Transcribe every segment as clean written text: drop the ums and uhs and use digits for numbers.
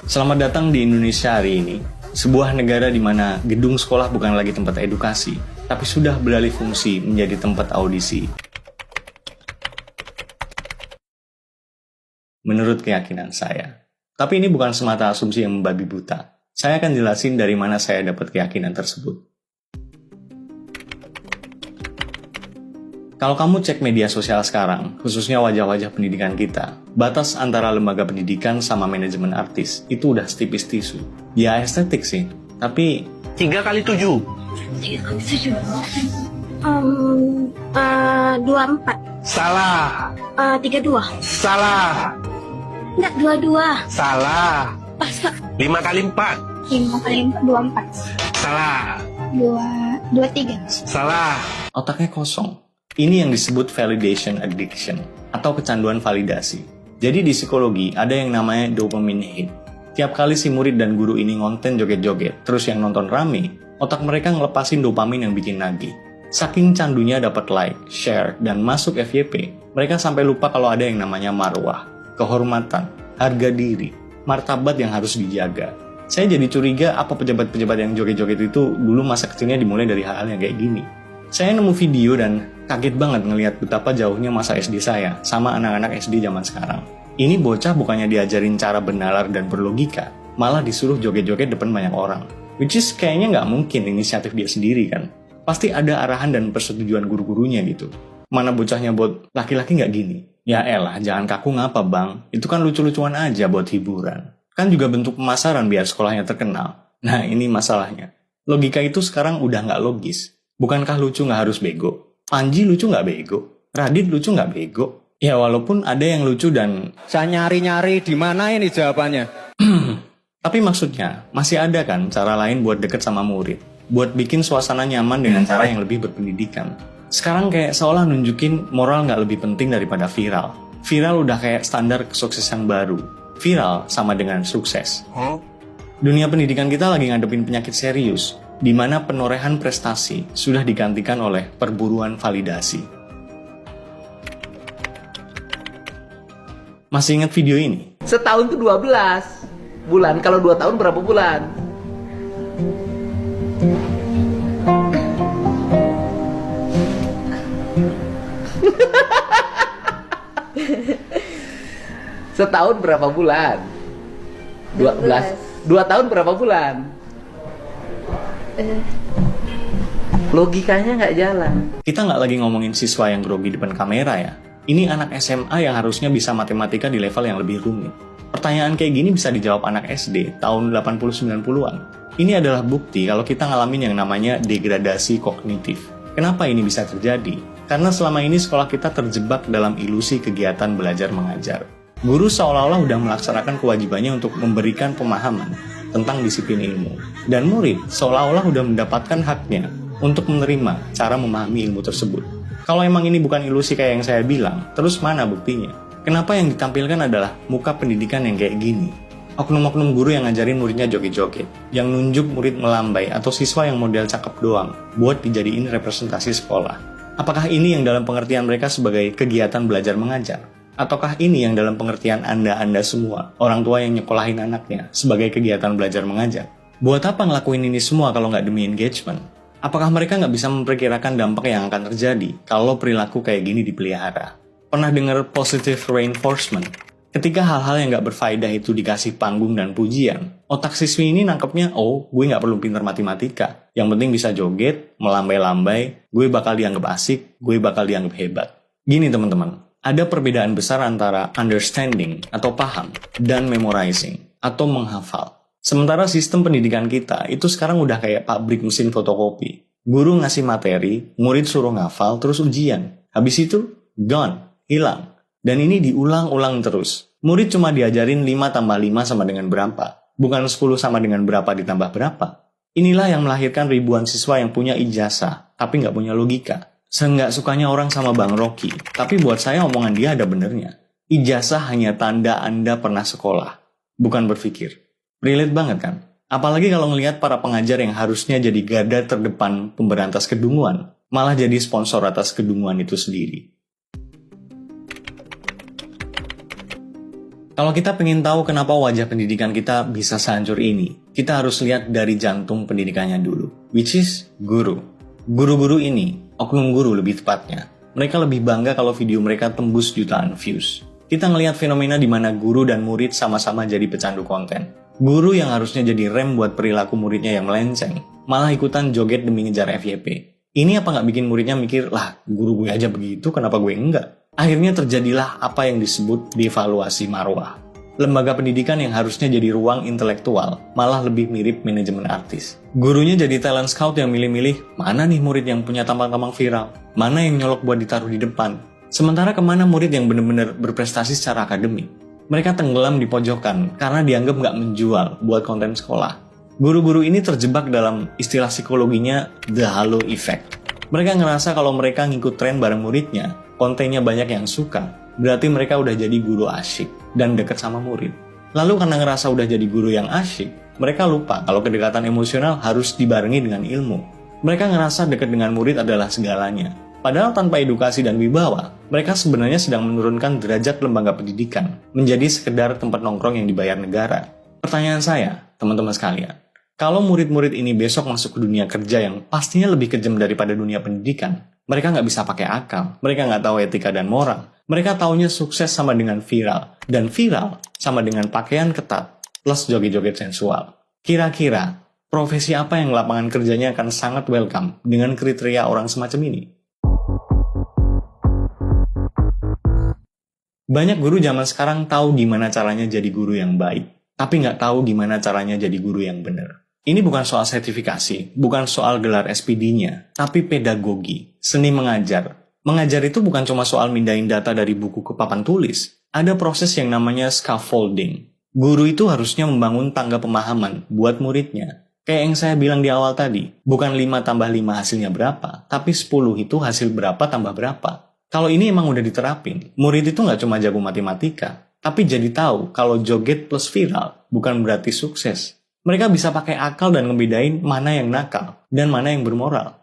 Selamat datang di Indonesia hari ini, sebuah negara di mana gedung sekolah bukan lagi tempat edukasi, tapi sudah beralih fungsi menjadi tempat audisi. Menurut keyakinan saya. Tapi ini bukan semata asumsi yang membabi buta. Saya akan jelasin dari mana saya dapat keyakinan tersebut. Kalau kamu cek media sosial sekarang, khususnya wajah-wajah pendidikan kita, batas antara lembaga pendidikan sama manajemen artis itu udah setipis tisu. Ya estetik sih, tapi 3 kali 7. 24. Salah. 32. Salah. Enggak, 22. Salah. Pas, Pak. 5 kali 4. 5 kali 4, 24. Salah. 23. Salah. otaknya kosong. Ini yang disebut validation addiction, atau kecanduan validasi. Jadi di psikologi ada yang namanya dopamine hit. Tiap kali si murid dan guru ini ngonten joget-joget, terus yang nonton rame, otak mereka ngelepasin dopamin yang bikin nagih. Saking candunya dapat like, share, dan masuk FYP, mereka sampai lupa kalau ada yang namanya marwah, kehormatan, harga diri, martabat yang harus dijaga. Saya jadi curiga apa pejabat-pejabat yang joget-joget itu dulu masa kecilnya dimulai dari hal-hal yang kayak gini. Saya nemu video dan kaget banget ngelihat betapa jauhnya masa SD saya sama anak-anak SD zaman sekarang. Ini bocah bukannya diajarin cara bernalar dan berlogika, malah disuruh joget-joget depan banyak orang. Which is kayaknya nggak mungkin inisiatif dia sendiri kan. Pasti ada arahan dan persetujuan guru-gurunya gitu. Mana bocahnya buat laki-laki nggak gini? Ya elah, jangan kaku ngapa bang, itu kan lucu-lucuan aja buat hiburan. Kan juga bentuk pemasaran biar sekolahnya terkenal. Nah ini masalahnya. Logika itu sekarang udah nggak logis. Bukankah lucu nggak harus bego? Panji lucu nggak bego? Radit lucu nggak bego? Ya walaupun ada yang lucu dan... Saya nyari-nyari di mana ini jawabannya. Tapi maksudnya, masih ada kan cara lain buat deket sama murid? Buat bikin suasana nyaman dengan cara yang lebih berpendidikan. Sekarang kayak seolah nunjukin moral nggak lebih penting daripada viral. Viral udah kayak standar kesuksesan baru. Viral sama dengan sukses. Dunia pendidikan kita lagi ngadepin penyakit serius, di mana penorehan prestasi sudah digantikan oleh perburuan validasi. Masih ingat video ini? Setahun tuh 12 bulan. Kalau 2 tahun berapa bulan? Setahun berapa bulan? 12. 2 tahun berapa bulan? Logikanya nggak jalan. Kita nggak lagi ngomongin siswa yang grogi depan kamera ya. Ini anak SMA yang harusnya bisa matematika di level yang lebih rumit. Pertanyaan kayak gini bisa dijawab anak SD tahun 80-90-an. Ini adalah bukti kalau kita ngalamin yang namanya degradasi kognitif. Kenapa ini bisa terjadi? Karena selama ini sekolah kita terjebak dalam ilusi kegiatan belajar mengajar. Guru seolah-olah udah melaksanakan kewajibannya untuk memberikan pemahaman tentang disiplin ilmu. Dan murid seolah-olah udah mendapatkan haknya untuk menerima cara memahami ilmu tersebut. Kalau emang ini bukan ilusi kayak yang saya bilang, terus mana buktinya? Kenapa yang ditampilkan adalah muka pendidikan yang kayak gini? Oknum-oknum guru yang ngajarin muridnya joget-joget, yang nunjuk murid melambai atau siswa yang model cakep doang, buat dijadiin representasi sekolah. Apakah ini yang dalam pengertian mereka sebagai kegiatan belajar mengajar? Ataukah ini yang dalam pengertian Anda semua, orang tua yang nyekolahin anaknya, sebagai kegiatan belajar mengajar? Buat apa ngelakuin ini semua kalau nggak demi engagement? Apakah mereka nggak bisa memperkirakan dampak yang akan terjadi kalau perilaku kayak gini dipelihara? Pernah dengar positive reinforcement? Ketika hal-hal yang nggak berfaedah itu dikasih panggung dan pujian, otak siswi ini nangkepnya, oh, gue nggak perlu pintar matematika. Yang penting bisa joget, melambai-lambai, gue bakal dianggap asik, gue bakal dianggap hebat. Gini teman-teman. Ada perbedaan besar antara understanding atau paham dan memorizing atau menghafal. Sementara sistem pendidikan kita itu sekarang udah kayak pabrik mesin fotokopi. Guru ngasih materi, murid suruh ngafal, terus ujian. Habis itu, gone, hilang. Dan ini diulang-ulang terus. Murid cuma diajarin 5 tambah 5 sama dengan berapa. Bukan 10 sama dengan berapa ditambah berapa. Inilah yang melahirkan ribuan siswa yang punya ijazah, tapi nggak punya logika. Seenggak sukanya orang sama Bang Rocky, tapi buat saya omongan dia ada benernya. Ijazah hanya tanda Anda pernah sekolah, bukan berpikir. Relate banget kan? Apalagi kalau ngelihat para pengajar yang harusnya jadi garda terdepan pemberantas kedunguan, malah jadi sponsor atas kedunguan itu sendiri. Kalau kita pengen tahu kenapa wajah pendidikan kita bisa sehancur ini, kita harus lihat dari jantung pendidikannya dulu, which is guru. Guru-guru ini, oknum guru lebih tepatnya, mereka lebih bangga kalau video mereka tembus jutaan views. Kita ngelihat fenomena di mana guru dan murid sama-sama jadi pecandu konten. Guru yang harusnya jadi rem buat perilaku muridnya yang melenceng, malah ikutan joget demi ngejar FYP. Ini apa nggak bikin muridnya mikir, lah guru gue aja begitu, kenapa gue enggak? Akhirnya terjadilah apa yang disebut devaluasi marwah. Lembaga pendidikan yang harusnya jadi ruang intelektual, malah lebih mirip manajemen artis. Gurunya jadi talent scout yang milih-milih, mana nih murid yang punya tampang-tampang viral, mana yang nyolok buat ditaruh di depan. Sementara kemana murid yang benar-benar berprestasi secara akademik. Mereka tenggelam di pojokan karena dianggap nggak menjual buat konten sekolah. Guru-guru ini terjebak dalam istilah psikologinya the halo effect. Mereka ngerasa kalau mereka ngikut tren bareng muridnya, kontennya banyak yang suka, berarti mereka udah jadi guru asyik dan deket sama murid. Lalu karena ngerasa udah jadi guru yang asyik, mereka lupa kalau kedekatan emosional harus dibarengi dengan ilmu. Mereka ngerasa dekat dengan murid adalah segalanya. Padahal tanpa edukasi dan wibawa, mereka sebenarnya sedang menurunkan derajat lembaga pendidikan menjadi sekedar tempat nongkrong yang dibayar negara. Pertanyaan saya, teman-teman sekalian, kalau murid-murid ini besok masuk ke dunia kerja yang pastinya lebih kejam daripada dunia pendidikan, mereka nggak bisa pakai akal, mereka nggak tahu etika dan moral, mereka taunya sukses sama dengan viral, dan viral sama dengan pakaian ketat plus joget-joget sensual. Kira-kira, profesi apa yang lapangan kerjanya akan sangat welcome dengan kriteria orang semacam ini? Banyak guru zaman sekarang tahu gimana caranya jadi guru yang baik, tapi nggak tahu gimana caranya jadi guru yang benar. Ini bukan soal sertifikasi, bukan soal gelar SPD-nya, tapi pedagogi, seni mengajar. Mengajar itu bukan cuma soal mindahin data dari buku ke papan tulis. Ada proses yang namanya scaffolding. Guru itu harusnya membangun tangga pemahaman buat muridnya. Kayak yang saya bilang di awal tadi, bukan 5 tambah 5 hasilnya berapa, tapi 10 itu hasil berapa tambah berapa. Kalau ini emang udah diterapin, murid itu nggak cuma jago matematika, tapi jadi tahu kalau joget plus viral bukan berarti sukses. Mereka bisa pakai akal dan ngebedain mana yang nakal dan mana yang bermoral.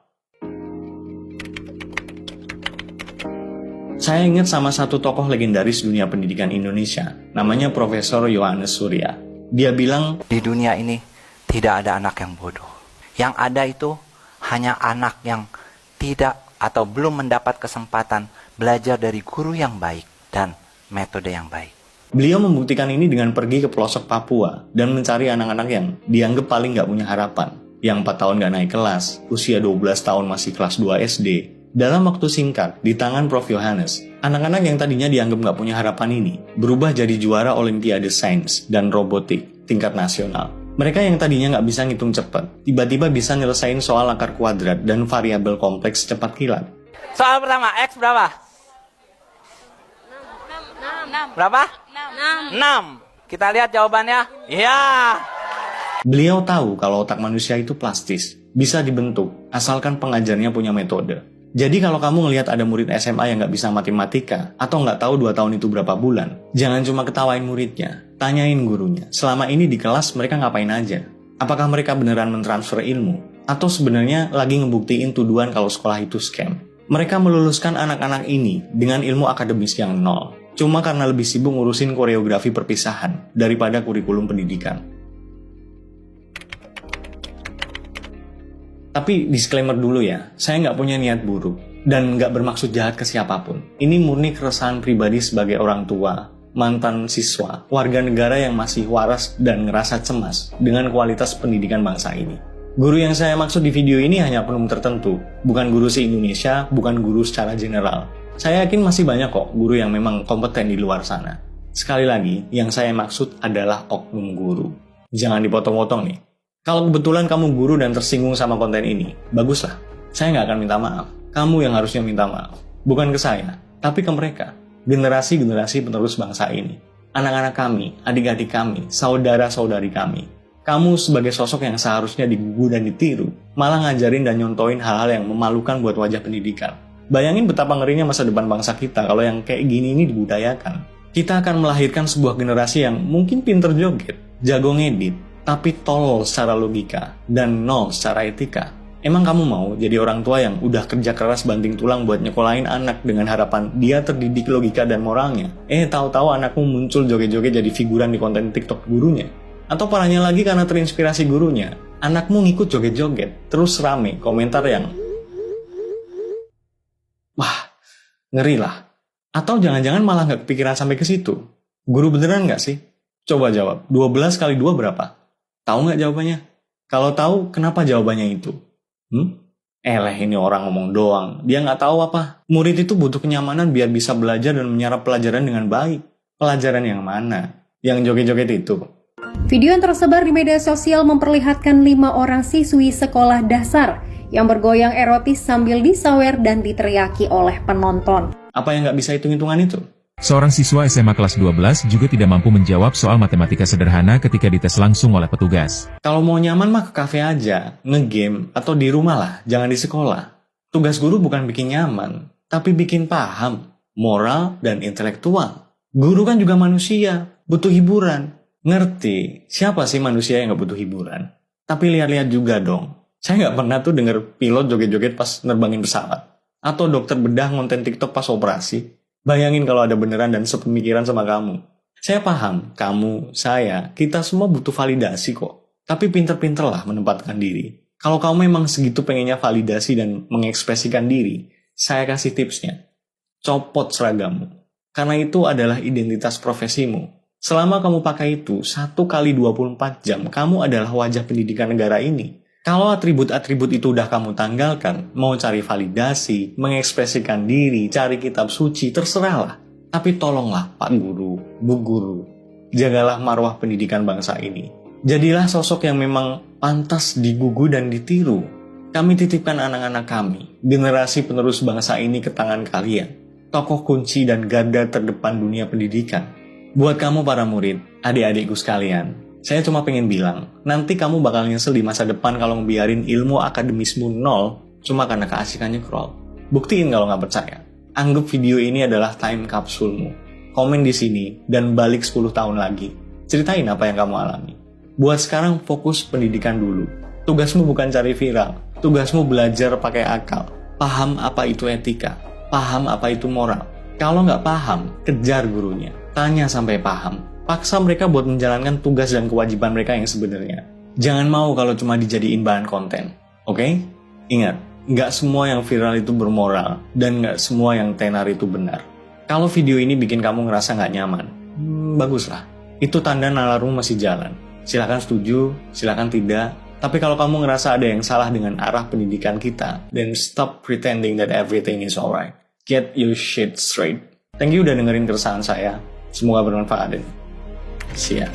Saya ingat sama satu tokoh legendaris dunia pendidikan Indonesia, namanya Profesor Yohanes Surya. Dia bilang, di dunia ini tidak ada anak yang bodoh. Yang ada itu hanya anak yang tidak atau belum mendapat kesempatan belajar dari guru yang baik dan metode yang baik. Beliau membuktikan ini dengan pergi ke pelosok Papua dan mencari anak-anak yang dianggap paling nggak punya harapan. Yang 4 tahun nggak naik kelas, usia 12 tahun masih kelas 2 SD. Dalam waktu singkat, di tangan Prof. Yohanes, anak-anak yang tadinya dianggap nggak punya harapan ini berubah jadi juara Olimpiade Sains dan Robotik tingkat nasional. Mereka yang tadinya nggak bisa ngitung cepat, tiba-tiba bisa nyelesain soal akar kuadrat dan variabel kompleks cepat kilat. Soal pertama, X berapa? 6. Berapa? 6. Kita lihat jawabannya. Iya. Beliau tahu kalau otak manusia itu plastis, bisa dibentuk, asalkan pengajarnya punya metode. Jadi kalau kamu ngelihat ada murid SMA yang nggak bisa matematika, atau nggak tahu 2 tahun itu berapa bulan, jangan cuma ketawain muridnya, tanyain gurunya, selama ini di kelas mereka ngapain aja? Apakah mereka beneran mentransfer ilmu? Atau sebenarnya lagi ngebuktiin tuduhan kalau sekolah itu scam? Mereka meluluskan anak-anak ini dengan ilmu akademis yang nol, cuma karena lebih sibuk ngurusin koreografi perpisahan daripada kurikulum pendidikan. Tapi disclaimer dulu ya, saya nggak punya niat buruk dan nggak bermaksud jahat ke siapapun. Ini murni keresahan pribadi sebagai orang tua, mantan siswa, warga negara yang masih waras dan ngerasa cemas dengan kualitas pendidikan bangsa ini. Guru yang saya maksud di video ini hanya oknum tertentu, bukan guru se-Indonesia, bukan guru secara general. Saya yakin masih banyak kok guru yang memang kompeten di luar sana. Sekali lagi, yang saya maksud adalah oknum guru. Jangan dipotong-potong nih. Kalau kebetulan kamu guru dan tersinggung sama konten ini, baguslah. Saya nggak akan minta maaf. Kamu yang harusnya minta maaf. Bukan ke saya, tapi ke mereka. Generasi-generasi penerus bangsa ini. Anak-anak kami, adik-adik kami, saudara-saudari kami. Kamu sebagai sosok yang seharusnya digugu dan ditiru, malah ngajarin dan nyontoin hal-hal yang memalukan buat wajah pendidikan. Bayangin betapa ngerinya masa depan bangsa kita kalau yang kayak gini ini dibudayakan. Kita akan melahirkan sebuah generasi yang mungkin pinter joget, jago ngedit, tapi tolol secara logika dan nol secara etika. Emang kamu mau jadi orang tua yang udah kerja keras banting tulang buat nyekolahin anak dengan harapan dia terdidik logika dan moralnya? Tahu-tahu anakmu muncul joget-joget jadi figuran di konten TikTok gurunya. Atau parahnya lagi karena terinspirasi gurunya, anakmu ngikut joget-joget, terus rame komentar yang wah, ngeri lah. Atau jangan-jangan malah nggak kepikiran sampai ke situ. Guru beneran nggak sih? Coba jawab, 12 kali 2 berapa? Tahu nggak jawabannya? Kalau tahu, kenapa jawabannya itu? Ini orang ngomong doang. Dia nggak tahu apa. Murid itu butuh kenyamanan biar bisa belajar dan menyerap pelajaran dengan baik. Pelajaran yang mana? Yang joget-joget itu. Video yang tersebar di media sosial memperlihatkan 5 orang siswi sekolah dasar yang bergoyang erotis sambil disawer dan diteriaki oleh penonton. Apa yang nggak bisa hitung-hitungan itu? Seorang siswa SMA kelas 12 juga tidak mampu menjawab soal matematika sederhana ketika dites langsung oleh petugas. Kalau mau nyaman mah ke kafe aja, ngegame, atau di rumah lah, jangan di sekolah. Tugas guru bukan bikin nyaman, tapi bikin paham, moral, dan intelektual. Guru kan juga manusia, butuh hiburan. Ngerti, siapa sih manusia yang gak butuh hiburan? Tapi lihat-lihat juga dong. Saya gak pernah tuh denger pilot joget-joget pas nerbangin pesawat. Atau dokter bedah ngonten TikTok pas operasi. Bayangin kalau ada beneran dan sepemikiran sama kamu. Saya paham, kamu, saya, kita semua butuh validasi kok. Tapi pinter-pinterlah menempatkan diri. Kalau kamu memang segitu pengennya validasi dan mengekspresikan diri, saya kasih tipsnya. Copot seragammu. Karena itu adalah identitas profesimu. Selama kamu pakai itu, 1 kali 24 jam, kamu adalah wajah pendidikan negara ini. Kalau atribut-atribut itu udah kamu tanggalkan, mau cari validasi, mengekspresikan diri, cari kitab suci, terserahlah. Tapi tolonglah Pak Guru, Bu Guru, jagalah marwah pendidikan bangsa ini. Jadilah sosok yang memang pantas digugu dan ditiru. Kami titipkan anak-anak kami, generasi penerus bangsa ini ke tangan kalian. Tokoh kunci dan garda terdepan dunia pendidikan. Buat kamu para murid, adik-adikku sekalian, saya cuma pengen bilang, nanti kamu bakal nyesel di masa depan kalau ngebiarin ilmu akademismu nol cuma karena keasikannya scroll. Buktiin kalau nggak percaya. Anggap video ini adalah time kapsulmu. Komen di sini dan balik 10 tahun lagi. Ceritain apa yang kamu alami. Buat sekarang fokus pendidikan dulu. Tugasmu bukan cari viral. Tugasmu belajar pakai akal. Paham apa itu etika. Paham apa itu moral. Kalau nggak paham, kejar gurunya. Tanya sampai paham. Paksa mereka buat menjalankan tugas dan kewajiban mereka yang sebenarnya. Jangan mau kalau cuma dijadiin bahan konten. Oke? Ingat, nggak semua yang viral itu bermoral, dan nggak semua yang tenar itu benar. Kalau video ini bikin kamu ngerasa nggak nyaman, baguslah. Itu tanda nalarmu masih jalan. Silakan setuju, silakan tidak. Tapi kalau kamu ngerasa ada yang salah dengan arah pendidikan kita, then stop pretending that everything is alright. Get your shit straight. Thank you udah dengerin keresahan saya. Semoga bermanfaat. See ya.